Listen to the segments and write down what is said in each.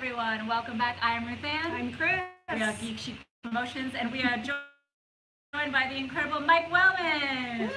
everyone. Welcome back. I am Ruth Ann. I'm Chris. We are GeekChic Promotions, and we are joined by the incredible Mike Wellman.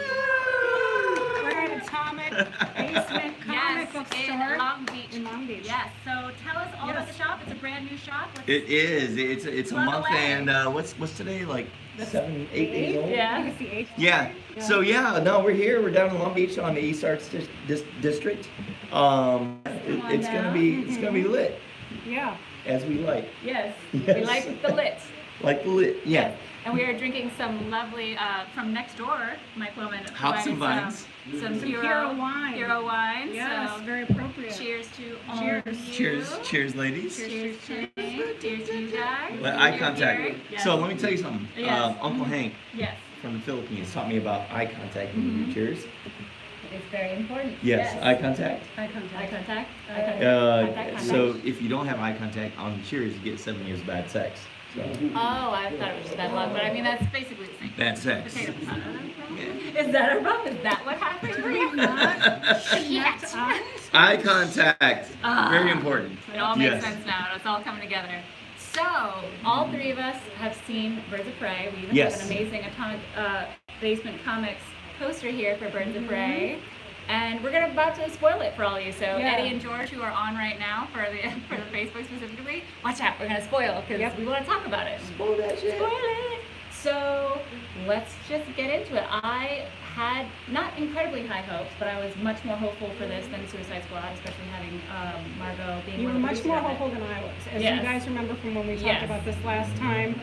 We're at Atomic Basement Comic Book Store in Long Beach. In Long Beach. Yes. So tell us all about the shop. It's a brand new shop. It is. It's a month, away. and what's today? Like 7, 8 days old. Yeah. I think it's the 8th. Yeah. So no, we're here. We're down in Long Beach on the East Arts District. It's gonna be lit, Yeah. as we like. Yes. Yes. We like the lit. Like the lit. Yeah. Yes. And we are drinking some lovely from next door. Mike Wellman. Hops and vines. Some Hero wine. Hero wine. Yes, So very appropriate. cheers to all Cheers. of you. Cheers, ladies. Cheers to you. Cheers to you guys. Eye Cheers, contact. Gary. Yes. So let me tell you something. Yes. Uncle Hank Yes. from the Philippines taught me about eye contact. Cheers. It's very important. Yes. Eye contact. Eye contact. Eye contact. Eye contact. Contact. So if you don't have eye contact on the cheers, you get 7 years of bad sex. So. Oh, I thought it was just bad luck, but I mean that's basically the same. Bad sex. Potato. Is that a rub? Is that what happened for you? Shit. Eye contact. Very important. It all makes Yes. sense now. It's all coming together. So, all three of us have seen Birds of Prey. We even Yes. have an amazing Atomic Basement Comics poster here for Birds of Prey. And we're about to spoil it for all of you. So Yeah. Eddie and George, who are on right now for the Facebook specifically, watch out. We're gonna spoil because we want to talk about it. Spoil that shit. Spoil it. So let's just get into it. I had not incredibly high hopes, but I was much more hopeful for this than Suicide Squad, especially having Margot being. You one were of the much more producers of it. hopeful than I was. As Yes. you guys remember from when we talked Yes. about this last time,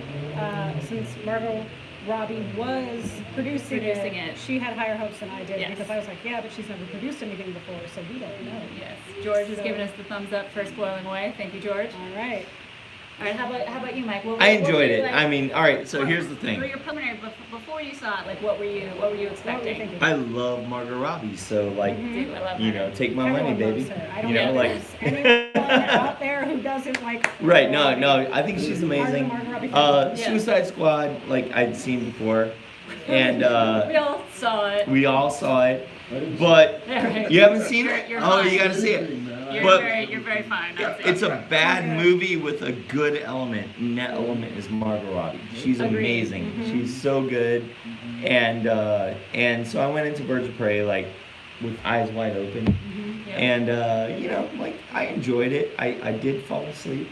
since Margot Robbie was producing it, she had higher hopes than I did Yes. because I was like, yeah, but she's never produced anything before, so we don't know. Yes, George has So- given us the thumbs up for spoiling away. Thank you, George. All right. All right, how about you, Mike? I enjoyed it. I mean, all right. So here's the For thing. your preliminary, before you saw it, like what were you expecting? thinking? I love Margot Robbie, so like, Dude, I love you her. know, take my Everyone money, baby. loves her. I don't You know, think like. there's anyone out there who doesn't like. Right. No. I think she's amazing. Margot Robbie fan. Yeah. Suicide Squad, like I'd seen before, and We all saw it. we all saw it, but Right. you haven't seen it. You're Oh, fine. you gotta see it. You're But very fine. That's it's it. a bad movie with a good element, and that element is Margot Robbie. She's Agreed. amazing. She's so good, and so I went into Birds of Prey like with eyes wide open, Yeah. and you know, like I enjoyed it. I did fall asleep,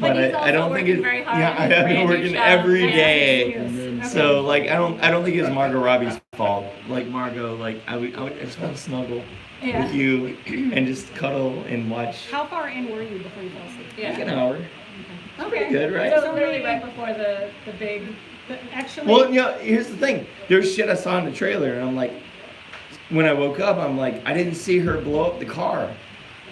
But he's I don't also think working it. very hard Yeah, on I his have brand been new working show. every Yeah. day. Yes. So like I don't think it's Margot Robbie's fault. Like Margot, like I just want to snuggle Yeah. with you and just cuddle and watch How far in were you before you fell asleep? Yeah. like an hour. Okay. good, right? So literally right before the big. But actually, Well, you know, here's the thing. There's shit I saw in the trailer, and I'm like, when I woke up, I'm like, I didn't see her blow up the car.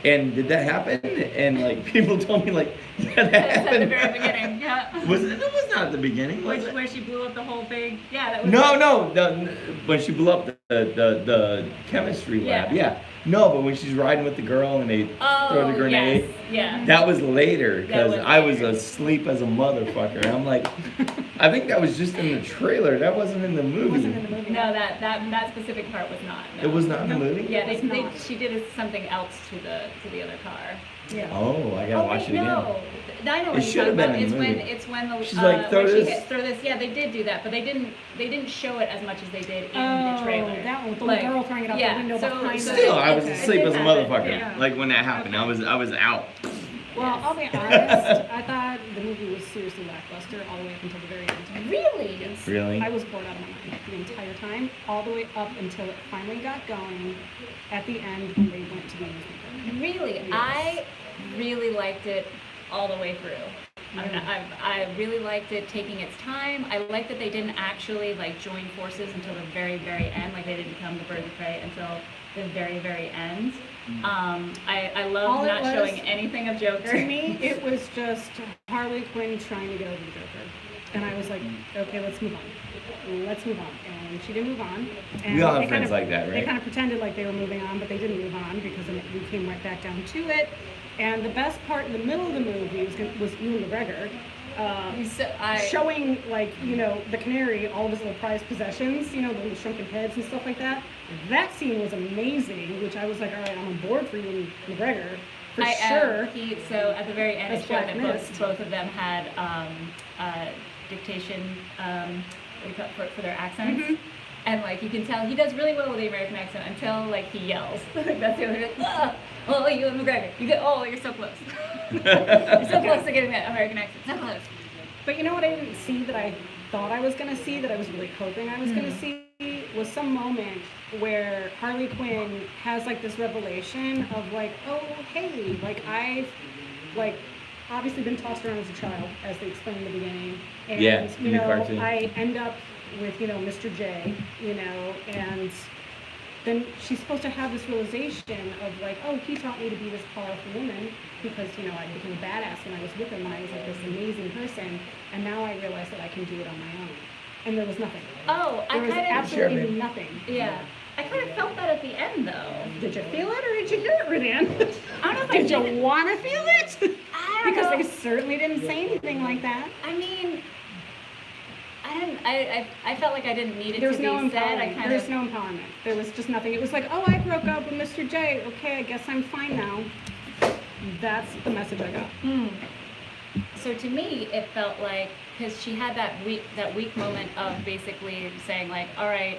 And did that happen? And like people told me like, yeah, that That's at the happened. very beginning. Yeah. Was it? It was not at the beginning. Was it? Where she blew up the whole big. Yeah. That was. No. When she blew up the chemistry lab. Yeah. No, but when she's riding with the girl and they throw the grenade. Yes. Yeah. That was later because was I was later. asleep as a motherfucker. And I'm like, I think that was just in the trailer. That wasn't in the it movie. wasn't in the movie. No, that specific part was not. No. It was not in the movie? Yeah, It was not. she did something else to the other car. Yeah. Oh, I gotta watch it again. No, I know what It you're should have talking been about. in the It's movie. when the She's like, throw when she this. hits throw this. Yeah, they did do that, but they didn't show it as much as they did in Oh, the trailer. that one with the Like, little girl throwing it out yeah, the window so- behind so her. Still, I was Okay. asleep It as a did motherfucker. happen, yeah. Like when that happened, Okay. I was out. Well, I'll be honest. I thought the movie was seriously lackluster all the way up until the very end. Really? Yes. Really? I was bored out of my mind the entire time, all the way up until it finally got going at the end when they went to the amusement park. Really? Yes. I really liked it all the way through. I really liked it taking its time. I liked that they didn't actually like join forces until the very, very end. Like they didn't become the Birds of Prey until the very, very end. I All love it not was- showing anything of Joker. To me, it was just Harley Quinn trying to get over the Joker. And I was like, okay, let's move on. Let's move on. And she didn't move on. And We all have they friends like that, They right? kind of pretended like they were moving on, but they didn't move on because then we came right back down to it. And the best part in the middle of the movie was Ewan McGregor. Showing, like, you know, the canary, all of his little prized possessions, you know, the little shrunken heads and stuff like that. That scene was amazing, which I was like, all right, I'm on board for Ewan McGregor for sure. So at the very end, it That's showed that Black Mist. both of them had dictation what do you call it, for their accents. Mhm. And like you can tell he does really well with the American accent until like he yells. Like that's the only thing. Oh, you and McGregor. You're so close. You're so close to getting that American accent. So close. But you know what I didn't see that I thought I was going to see, that I was really hoping I was going to see, was some moment where Harley Quinn has like this revelation of like, oh, hey, like I've like obviously been tossed around as a child, as they explained in the beginning. And, Yeah, you in the know, cartoon. I end up with, you know, Mr. J, you know, and then she's supposed to have this realization of like, oh, he taught me to be this powerful woman because, you know, I became a badass when I was with him, when I was like this amazing person, and now I realize that I can do it on my own. And there was nothing. Oh, There was I kind of absolutely Sure, nothing. yeah. I kind of felt that at the end though. Did you feel it or did you hear it, Redan? I don't know if I Did did. you want to feel it? I don't Because know. they certainly didn't say anything like that. I mean, I didn't. I felt like I didn't need it There was to no be said. I empowerment. kind There's of. no empowerment. There was just nothing. It was like, oh, I broke up with Mr. J. Okay, I guess I'm fine now. That's the message I got. So to me, it felt like because she had that weak moment of basically saying like, all right,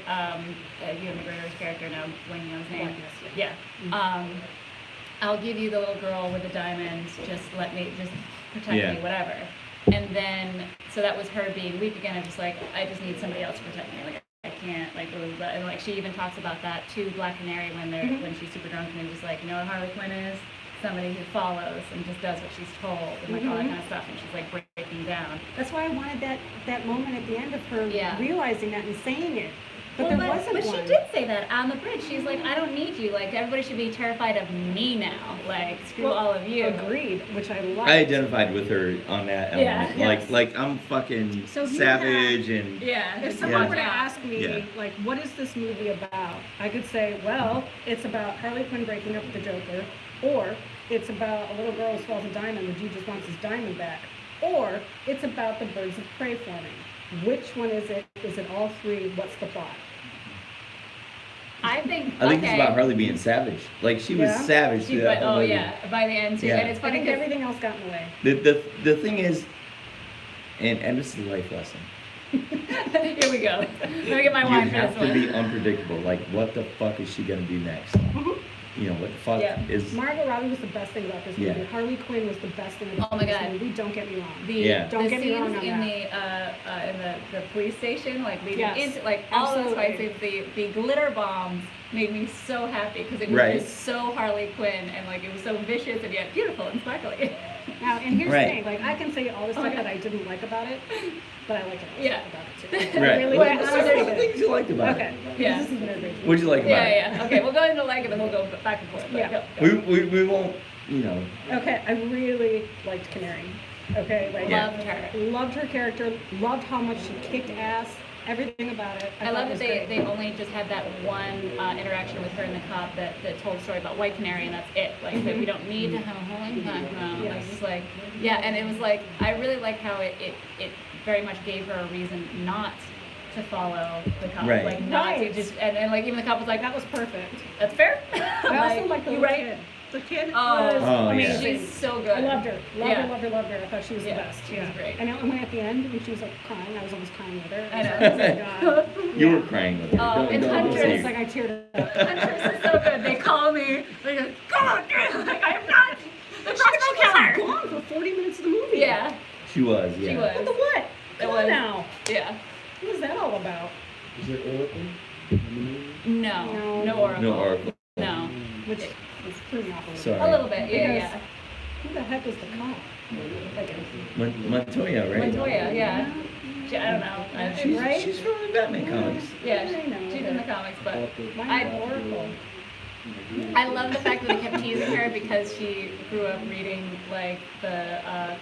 Ewan McGregor's character, now blanking on his name. Black Mist, Yeah. I'll give you the little girl with the diamonds. Just protect Yeah. me, whatever. And then, so that was her being weak again. I'm just like, I just need somebody else to protect me. Like, I can't, like, and like she even talks about that to Black Canary when she's super drunk and they're just like, you know what Harley Quinn is? Somebody who follows and just does what she's told and like all that kind of stuff. And she's like breaking down. That's why I wanted that moment at the end of her Yeah. realizing that and saying it. But Well, there wasn't but one. she did say that on the bridge. She's like, I don't need you. Like, everybody should be terrified of me now. Like, screw Well, all of you. Agreed, which I liked. I identified with her on that Yeah, element. yes. Like I'm fucking So you savage and Yeah. If someone Yeah. were to ask me, Yeah. like, what is this movie about? I could say, well, it's about Harley Quinn breaking up with the Joker, or it's about a little girl who swallows a diamond and the dude just wants his diamond back, or it's about the birds of prey forming. Which one is it? Is it all three? What's the plot? I think it's about Harley being savage. Like she was Yeah. savage through that whole movie. by the end too. Yeah. And it's I funny think because everything else got in the way. The thing is, and this is a life lesson. here we go. Let me get my You wine for have this to one. be unpredictable. Like what the fuck is she gonna do next? Mhm. You know what the fuck Yeah. is? Margot Robbie was the best thing about this movie. Yeah. Harley Quinn was the best thing about Oh my this God. movie. Don't get me wrong. Yeah. Don't the get me wrong scenes on in the police station, like leading Yes, into like all those fight absolutely. scenes, the glitter bombs made me so happy because it was Right. just so Harley Quinn and like it was so vicious and yet beautiful and sparkly. Now, and here's Right. the thing, like, I can say all the Oh my stuff God. that I didn't like about it, but I liked it Yeah. about it too. Right. Really, What honestly, what are the good. things you liked about Okay, it? Yeah. this is nervous. What'd you like about it? Yeah. Okay, we'll go into like and then we'll go back and forth. But Yeah. go. We won't, you know. Okay, I really liked Canary. Okay, like, Yeah. Loved her. loved her character, loved how much she kicked ass, everything about it. I thought love was that great. they only just had that one interaction with her and the cop that told a story about White Canary and that's it. Like that we don't need to have a whole background. Like Yes. just like yeah, and it was like I really like how it very much gave her a reason not to follow the cop. Right. Like not Right. to just and like even the cop was like, That was perfect. that's fair. I also liked the you little right? kid. The kid Oh, was Oh, yeah. amazing. She's so good. I loved her. Loved Yeah. her, loved her, loved her. I thought she was Yeah, the best. she was great. And when at the end, when she was like crying, I was almost crying with her. I know. Oh my God. You Yeah. were crying with her. Oh, Don't- and don't Huntress, say It's you- like I teared up. Huntress is so good. They call me. They go, come on, girl. Like I'm not. The She Crocodile was Killer. gone for 40 minutes of the movie. Yeah, She was, yeah. she was. What the what? Come on was. now. Yeah. What was that all about? Is it Oracle? In the movie? No, No. no Oracle. No Oracle. No. Which was threw me off a little Sorry. bit. A little bit, yeah, Because yeah. Who the heck is the cop? Like, Montoya, right? Montoya, yeah. I don't know. She's, Right? she's from the Batman comics. Yeah, I know, she's but- in the comics, but Mine I- Oracle. I love the fact that they kept teasing her because she grew up reading like the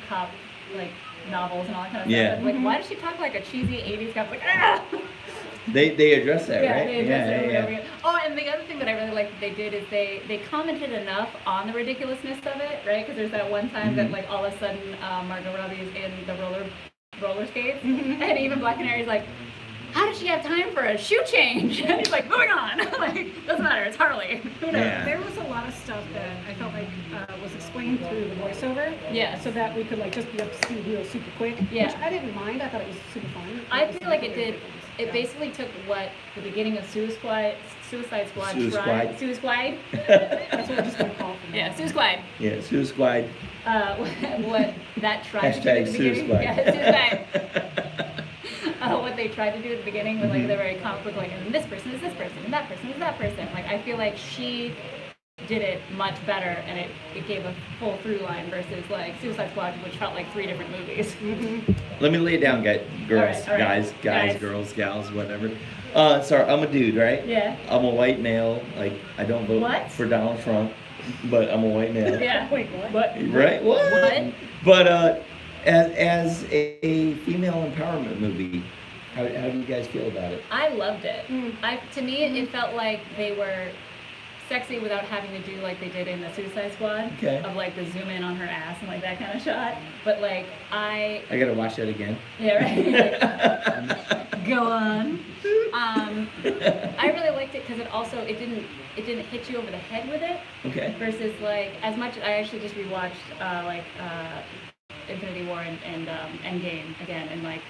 cop like novels and all that kind of Yeah. stuff. Like, why does she talk like a cheesy '80s cop? Like, ah! They address that, Yeah, right? they address it over and over again. Oh, and the other thing that I really liked that they did is they commented enough on the ridiculousness of it, right? Because there's that one time that like all of a sudden Margot Robbie is in the roller skates, and even Black Canary's like, how does she have time for a shoe change? And he's like, moving on. Like, doesn't matter, it's Harley. Who knows? Yeah. There was a lot of stuff that I felt like was explained through the voiceover. Yeah. So that we could like just be up to speed real super quick. Yeah. Which I didn't mind. I thought it was super fun. I feel like it did. It basically took what the beginning of Suicide Squad tried. Suicide. That's what we're just gonna call it. From now Yeah, on. Suicide. Yeah, Suicide. What that tried to do at Hashtag the beginning. Suicide. Yeah, Suicide. What they tried to do at the beginning with like they're very comic book, like, and this person is this person, and that person is that person. Like I feel like she did it much better, and it gave a full through line versus like Suicide Squad, which felt like 3 different movies. Let me lay it down, girls, All right. guys, girls, gals, whatever. Sorry, I'm a dude, right? Yeah. I'm a white male. Like, I don't vote What? for Donald Trump, but I'm a white male. Yeah. Wait, what? Right? What? What? But as a female empowerment movie, how do you guys feel about it? I loved it. Mm. To me, it felt like they were sexy without having to do like they did in the Suicide Squad, Okay. of like the zoom in on her ass and like that kind of shot. But like I gotta watch that again. yeah, right. Go on. I really liked it because it didn't hit you over the head with it. Okay. Versus like as much I actually just rewatched Infinity War and Endgame again, and like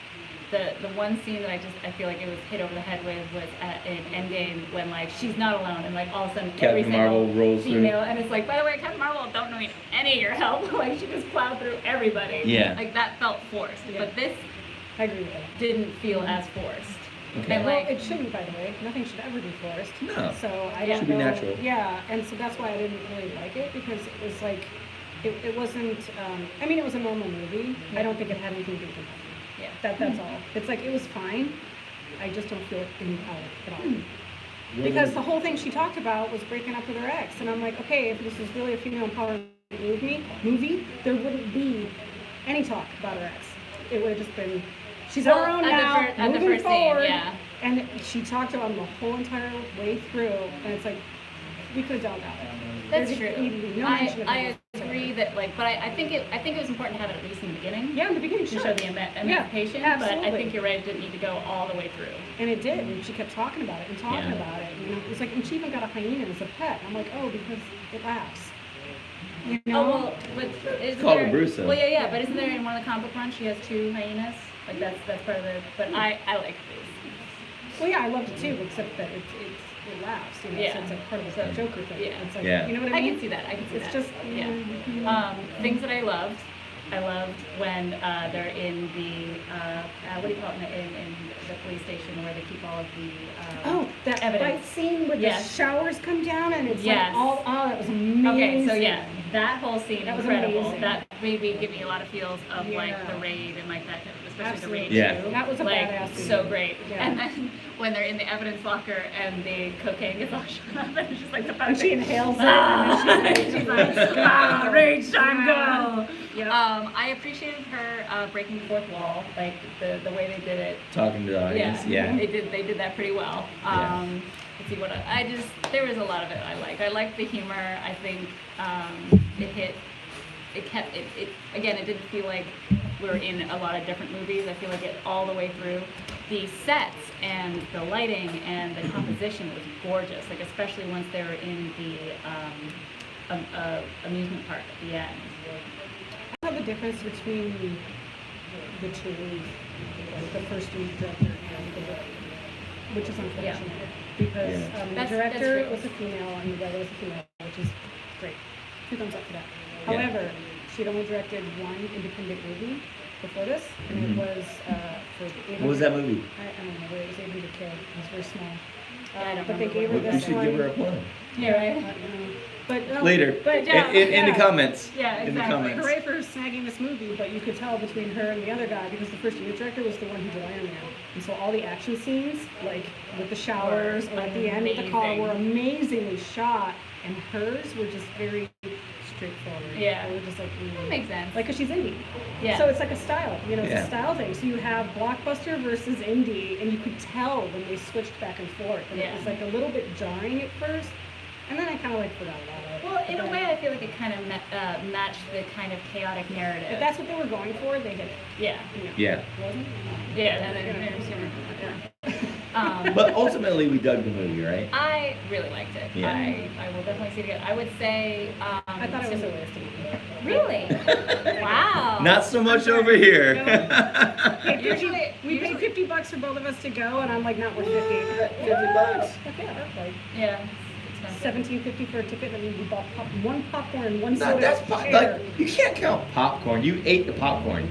the one scene that I feel like it was hit over the head with was in Endgame when like she's not alone and like all of a sudden every Captain Marvel single rolls through. female and it's like, by the way, Captain Marvel don't need any of your help. Like she just plowed through everybody. Yeah. Like that felt forced, Yeah. but this I agree with that. didn't feel as forced. Okay. And Well, like it shouldn't, by the way. Nothing should ever be forced. No. So I Yeah. don't Should be know. natural. Yeah, and so that's why I didn't really like it because it was like, it wasn't. I mean, it was a normal movie. I don't think it had anything to do with it. yeah. That's all. It's like it was fine. I just don't feel it empowered at all. Hmm. Because the whole thing she talked about was breaking up with her ex, and I'm like, okay, if this is really a female empowerment movie, there wouldn't be any talk about her ex. It would have just been, she's on her own now, at the moving first scene, forward. yeah. And she talked about him the whole entire way through, and it's like, we could have done without it. That's There true. just needed to be no mention of I it. agree that like, but I think it was important to have it at least in the beginning. Yeah, in the beginning, To sure. show the emancipation, Yeah, but I absolutely. think you're right, it didn't need to go all the way through. And it did, and she kept talking about it and talking Yeah. about it. You know, it's like, and she even got a hyena as a pet. I'm like, oh, because it laughs. You know? Oh, well, but isn't called there, a Brusso. Well, yeah, but isn't there in one of the comic book runs, she has 2 hyenas? Like that's part of the, but I like this. Well, yeah, I loved it too, except that it laughs. You know, Yeah. so it's like part of the So, Joker thing. yeah. It's like, Yeah. you know what I I mean? can see that, I can see It's that. just, yeah. Things that I loved when they're in the, what do you call it, in the police station where they keep all of the Oh, that evidence. fight scene where Yes. the showers come down and it's Yes. like all, oh, that was amazing. Okay, so yeah, that whole scene, That was incredible. amazing. That made me give me a lot of feels of like Yeah. the raid and like that, especially Absolutely. the Yeah. raid too. That was a like, badass scene. so great. Yeah. And then when they're in the evidence locker and the cocaine gets all shot up and it's just like the And she inhales it Ah! and then she's like, ah, rage time, go! Yep. I appreciated her breaking the fourth wall, like the way they did it. Talking to the audience. Yeah. They did that pretty well. Yeah. Let's see what there was a lot of it I liked. I liked the humor. I think it again, it didn't feel like we were in a lot of different movies. I feel like it all the way through. The sets and the lighting and the composition was gorgeous, like especially once they were in the amusement park at the end. I know the difference between the two, like the first director and the director, which is unfortunate because Yeah. the That's director true. was a female and the writer was a female, which is great. 2 thumbs up for that. Yeah. However, she'd only directed one independent movie before this, and Mhm. it was for the 800. What was that movie? I don't know, it was 800K. It was very small. Yeah, I don't But they remember gave her what it You this should one. give her a plug. Yeah, right. But no, Later. But In, yeah, in the yeah. comments. Yeah, In the exactly. comments. Hooray for snagging this movie, but you could tell between her and the other guy because the first unit director was the one who did Iron Man. And so all the action scenes, like with the showers or at the end with the car, Amazing. were amazingly shot, and hers were just very straightforward. Yeah. They were just like, That makes sense. like, 'cause she's indie. Yeah. So it's like a style, you know, it's Yeah. a style thing. So you have blockbuster versus indie, and you could tell when they switched back and forth. And Yeah. it was like a little bit jarring at first, and then I kind of like forgot about it. Well, in But a then- way, I feel like it kind of matched the kind of chaotic narrative. if that's what they were going for, they hit it. yeah. Yeah. Wasn't? Yeah, But ultimately, we dug the movie, right? I really liked it. Yeah. I will definitely see it again. I would say. I thought it was a waste of money. Really? Wow. Not so much over here. We paid $50 for both of us to go, and I'm like, not worth 50. $50. Okay, that's like Yeah. It's expensive. $17.50 for a ticket. I mean, we bought one popcorn, one No, soda. that's chair. like you can't count popcorn. You ate the popcorn,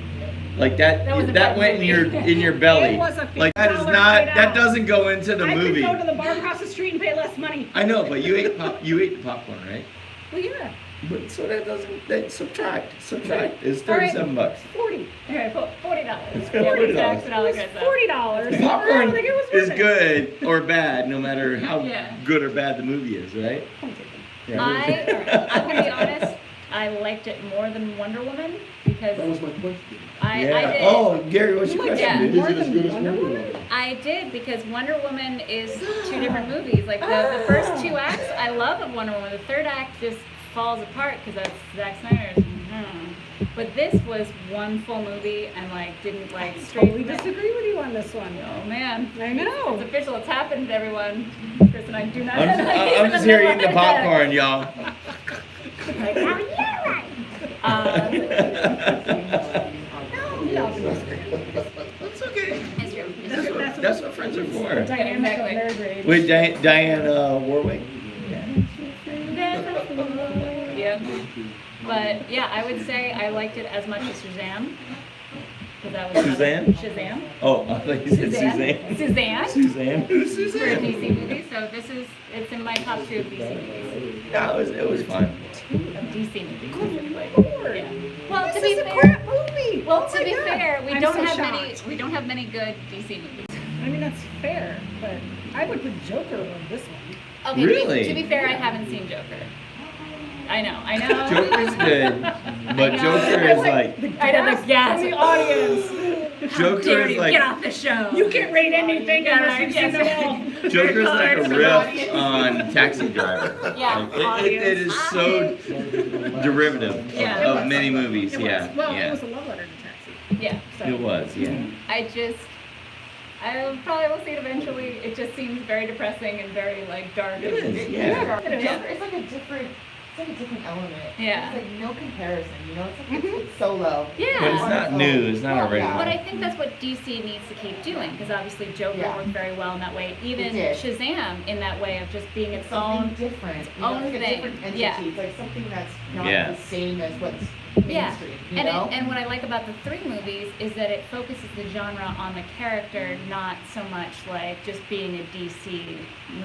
like that. That was a That bad went movie. in your belly. It was a Like that is $50 not. night That out. doesn't go into the I movie. could go to the bar across the street and pay less money. I know, but you ate the popcorn, right? Well, yeah, But so that doesn't. That subtract. It's All right. $37. 40. Okay, $40. It's Yeah, $40. tax and all that It kind of was stuff. $40. Popcorn I don't think it was worth is it. good or bad, no matter how Yeah. good or bad the movie is, right? I'm gonna be honest. I liked it more than Wonder Woman because That was my question. I Yeah. did. Oh, Gary, what's your You liked question, it dude? Is more it as than good as Wonder Wonder Woman? Woman? I did because Wonder Woman is two different movies. Like the first two acts, I love of Wonder Woman. The third act just falls apart because that's Zack Snyder's. But this was one full movie and like didn't like stray Totally from it. disagree with you on this one. Oh man, I know. it's official. It's happened, everyone. Chris and I do not. I'm just here eating the popcorn, y'all. Like, oh, yeah, right. That's okay. It's true. It's true. That's what friends are for. Dynamic Exactly. of marriage. With Diane Warwick. Yeah. But yeah, I would say I liked it as much as Shazam. 'Cause that was Suzanne? Shazam. Oh, I thought you said Suzanne. Suzanne. Suzanne. Who's For a Suzanne? DC movie, so it's in my top 2 of DC movies. No, it was fun. Of DC movies. Lord. Yeah. Well, This to be is a fair, crap movie. well, Oh to my be God. fair, we I'm don't so have shocked. many good DC movies. I mean, that's fair, but I would put Joker over this one. Okay, Really? to be fair, I haven't seen Joker. I know. Joker's good, but I know. Joker is like I know the gas From the audience. Joker is Get like off the show. You can't rate anything Yeah, unless right, you've seen them yes. all. Joker's like a Cards for riff audience. on Taxi Driver. Yeah, Like, it is so derivative Yeah. of many movies. It was. Yeah, Well, it yeah. was a love letter to Taxi. Yeah. So. It was, yeah. I probably will see it eventually. It just seems very depressing and very like dark. It is, and- yeah. It is. Yeah. It's like a different, element. Yeah. It's like no comparison, you know? It's like it's solo. Yeah. But it's not new. It's not Well, original. But I think that's what DC needs to keep doing because obviously Joker Yeah. worked very well in that way. Even It did. Shazam in that way of just being its Something own. different. You own know, like thing. a different entity. Yeah. It's like something that's not Yeah. the same as what's Yeah. mainstream, you And, know? and what I like about the 3 movies is that it focuses the genre on the character, not so much like just being a DC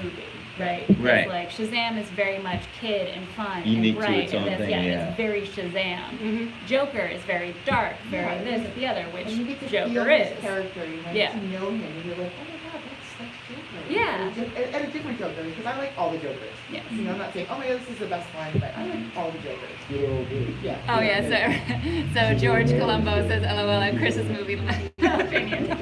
movie, right? Because, Right. like Shazam is very much kid and fun Unique and to bright its and own this, thing, and yeah. it's very Shazam. Mhm. Joker is very dark, very Yeah, this and the other, and which you get to Joker feel is. his character, you know, Yeah. to know him, and you're like, oh my god, that's Joker. Yeah. And a different Joker, because I like all the Jokers. Yes. You know, I'm not saying, oh my god, this is the best one, but I like all the Jokers. Good old good. Yeah. Oh yeah, so George Colombo says LOL at Chris's movie opinion.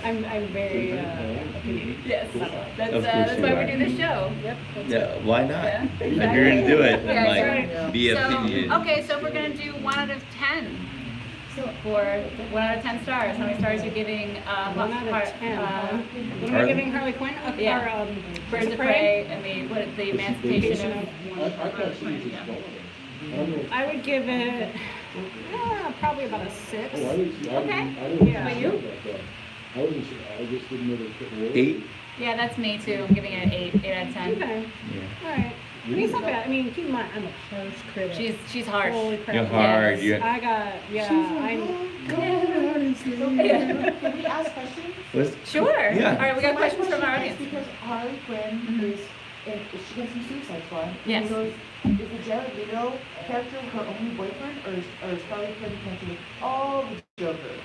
I'm very opinionated. Yes, Of that's course why you we are. do this show. Yep. Yeah, why not? Yeah. If you're gonna do it, Yeah, like, right. be So, opinionated. okay, so if we're gonna do 1 out of 10 for 1 out of 10 stars, how many stars are you giving? 1 out of 10. What am I Harley? giving Harley Quinn? Yeah. Or, Birds of Prey and the emancipation of. I thought she was just gone. I don't know. I would give it probably about a 6. Oh, I didn't see, I Okay. didn't, I didn't. Yeah. But you? About that. I wasn't sure, I just didn't know they couldn't work. 8? Yeah, that's me too. I'm giving it an 8 out of 10. Okay. Yeah. All right. I mean, it's not bad. I mean, keep in mind, I'm a harsh critic. She's harsh. Holy crap. You're hard. Yes. You're, I got, Can we ask questions? what's, Sure. Yeah. All right, we got My questions from our question is audience. Because Harley Quinn Mhm. is, she gets some Suicide Squad. Yes. So is the Jared Leto character her only boyfriend, or is Harley Quinn connected with all the Jokers?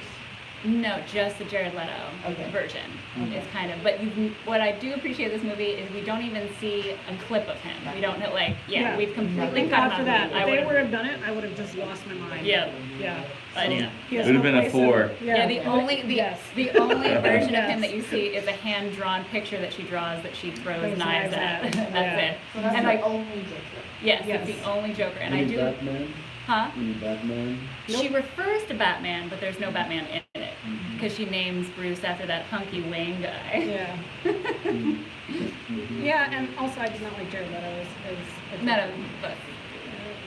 No, just the Jared Leto Okay. version. Okay. It's kind of, but what I do appreciate this movie is we don't even see a clip of him. We don't know, like, Yeah. we've completely Thank cut him God out for of that. the movie. If they would've- would have done it, I would have just lost my mind. Yeah. Yeah. I know. He has It would've no been a place in- 4. Yeah, the only Yes. the only version of him Yes. that you see is a hand drawn picture that she draws that she throws Throws knives knives at. at. That's Yeah. it. So that's And the like, only Joker. yes, Yes. it's the only Joker. And I Any do, Batman? huh? Any Batman? She refers to Batman, but there's no Batman in it. because she names Bruce after that hunky Wayne guy. Yeah. Yeah, and also I did not like Jared Leto as None of, but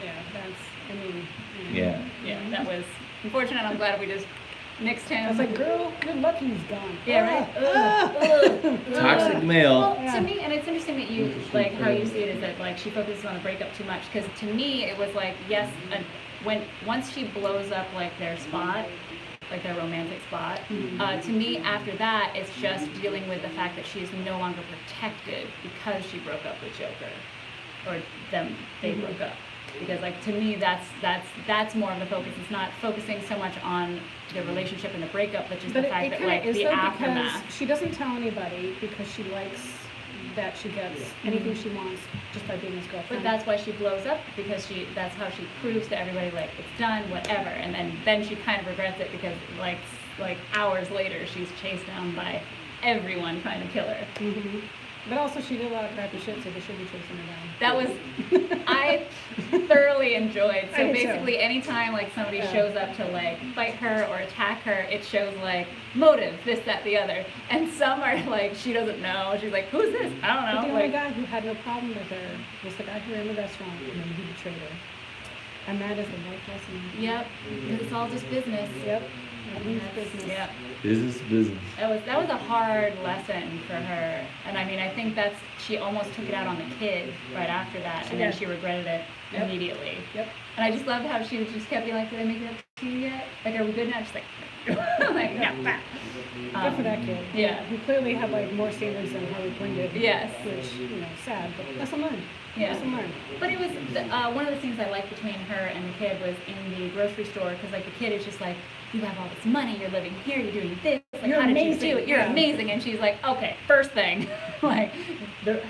yeah, that's, I mean, yeah, that was unfortunate. I'm glad we just nixed him. I was like, girl, good luck he's gone. Yeah, right. Toxic male. Well, Yeah. to me, and it's interesting that you like how you see it is that like she focuses on the breakup too much. Because to me, it was like yes, once she blows up like their spot, like their romantic spot. To me, after that, it's just dealing with the fact that she is no longer protected because she broke up with Joker, or they broke up. Because like to me, that's more of the focus. It's not focusing so much on the relationship and the breakup, but just But the fact it that kind like of is the though aftermath. because she doesn't tell anybody because she likes that she gets anything she wants just by being his But girlfriend. that's why she blows up, because that's how she proves to everybody like it's done, whatever. And then she kind of regrets it because like hours later she's chased down by everyone trying to kill her. Mhm. But also she did a lot of crappy shit, so they should be chasing her down. That was I thoroughly enjoyed. I So did too. basically anytime like somebody Yeah. shows up to like fight her or attack her, it shows like motive, this, that, the other. And some are like she doesn't know. She's like, who's this? I But don't the know. only Like, guy who had no problem with her was the guy who ran the restaurant, and then he betrayed her. And that is a life lesson. yep. Because it's all just business. Yep. It means business. Yep. Business. That was a hard lesson for her, and I mean I think she almost took it out on the kid right after that, and then Yeah. she regretted it Yep. immediately. Yep. And I just loved how she just kept being like, "Did I make it up to you yet? Like, are we good now?" She's like, like Yeah. Good for that kid. Yeah. He clearly had like more standards than Harley Quinn did. Yes. Which, sad, but lesson learned. Yeah. Lesson learned. But it was one of the things I liked between her and the kid was in the grocery store, because like the kid is just like, you have all this money, you're living here, you're doing this, like You're how did amazing. you do it? You're Yeah. amazing. And she's like, okay, first thing, like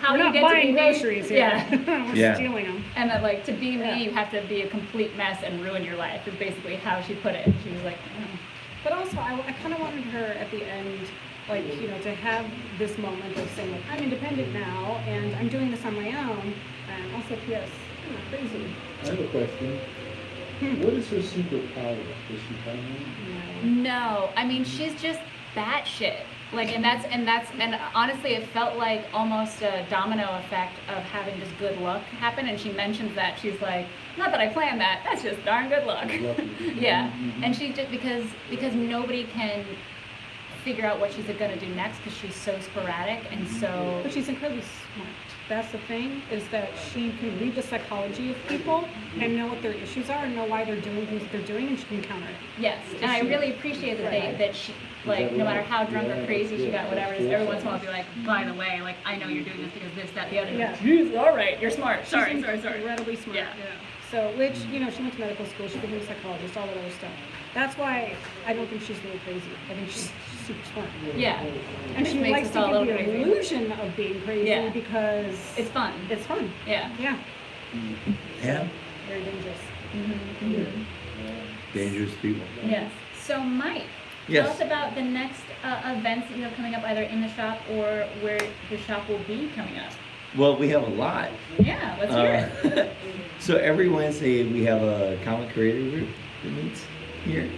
how We're do you not get buying to be groceries me? here. Yeah. We're Yeah. stealing them. And that like to be me, Yeah. you have to be a complete mess and ruin your life is basically how she put it. She was like, But also, I kind of wanted her at the end, like, to have this moment of saying, like, I'm independent now, and I'm doing this on my own. And also, P.S., I'm not crazy. I have a question. What is her secret power? Does she tell me? no, I mean she's just batshit. Like and honestly it felt like almost a domino effect of having just good luck happen, and she mentions that she's like, not that I planned that, that's just darn good luck. Yeah. And she's just because nobody can figure out what she's gonna do next because she's so sporadic and so But she's incredibly smart. That's the thing, is that she can read the psychology of people and know what their issues are and know why they're doing things that they're doing, and she can counter it. yes. And I really appreciate that she like no matter how drunk or crazy she got, whatever, just every once in a while be like, by the way, like I know you're doing this because this, that, the other. Yeah. Jeez, all right, you're smart. She's Sorry. incredibly smart. Yeah. So, which, she went to medical school, she became a psychologist, all that other stuff. That's why I don't think she's really crazy. I think she's super smart. Yeah. And Which she makes likes us to all a give the little crazy. illusion of being crazy Yeah. because It's fun. it's fun. Yeah. Yeah. Yeah. Very dangerous. Mm-hmm. Dangerous people. Yes. So Mike, Yes. tell us about the next events that you have coming up, either in the shop or where the shop will be coming up. Well, we have a lot. Yeah, let's hear it. So every Wednesday we have a comic creator group that meets here.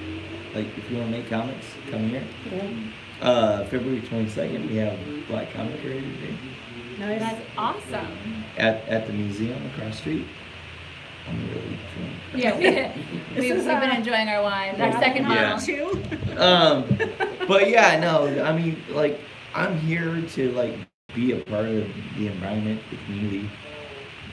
Like if you want to make comics, come here. February 22nd we have Black Comic Creator Day Nice. That's awesome. at the museum across the street. I'm really drunk. Yeah, we've is, been enjoying our wine. Our Yeah. second Yeah. bottle. But yeah, no, I mean, like, I'm here to like be a part of the environment, the community.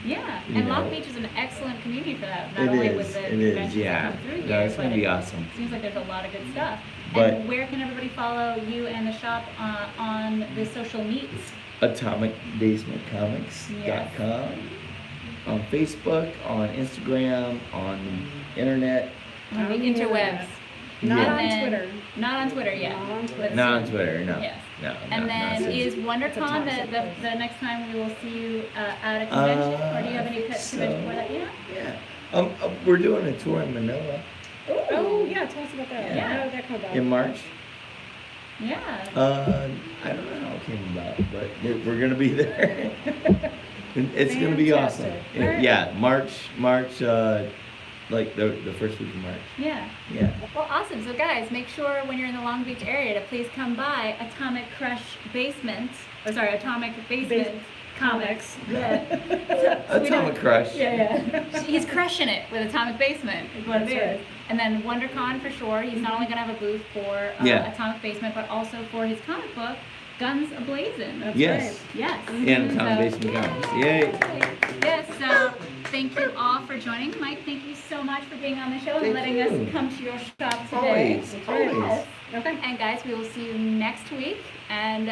Yeah, You and Long know. Beach is an excellent community for that. Not It only is, with the it is, conventions yeah. that come through No, here, it's gonna but be it awesome. seems like there's a lot of good stuff. But- And where can everybody follow you and the shop on the social meets? AtomicBasementComics.com, on Facebook, on Instagram, on the internet. On the Oh, interwebs. Not Yeah. on And then- Twitter. Not on Twitter yet. Not on Twitter. Let's Not see. on Twitter, no. Yes. No. And no, then no, is It's a WonderCon toxic place. the next time we will see you at a convention? Or do you have any convention so. before that? Yeah. Yeah. We're doing a tour in Manila Oh, yeah, tell us about that. Yeah. How did that come about? in March. Yeah. I don't know how it came about, but we're gonna be there. It's gonna be awesome. Fantastic. Alright. Yeah, March like the first week of March. Yeah. Yeah. Well, awesome. So guys, make sure when you're in the Long Beach area to please come by Atomic Basement Comics. Yeah. Atomic Crush. Yeah. He's crushing it with Atomic Basement, is what it That's is. right. And then WonderCon for sure. He's not only going to have a booth for Yeah. Atomic Basement, but also for his comic book, Guns A-Blazing. That's Yes. right. Yes. And Atomic Basement Comics. Yay. Yes, so thank you all for joining. Mike, thank you so much for being on the show and Thank letting you. us come to your shop today. Always. Always. Yes. Okay. And guys, we will see you next week and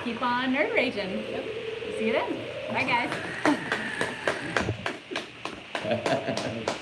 keep on nerd raging. See you then. Bye, guys.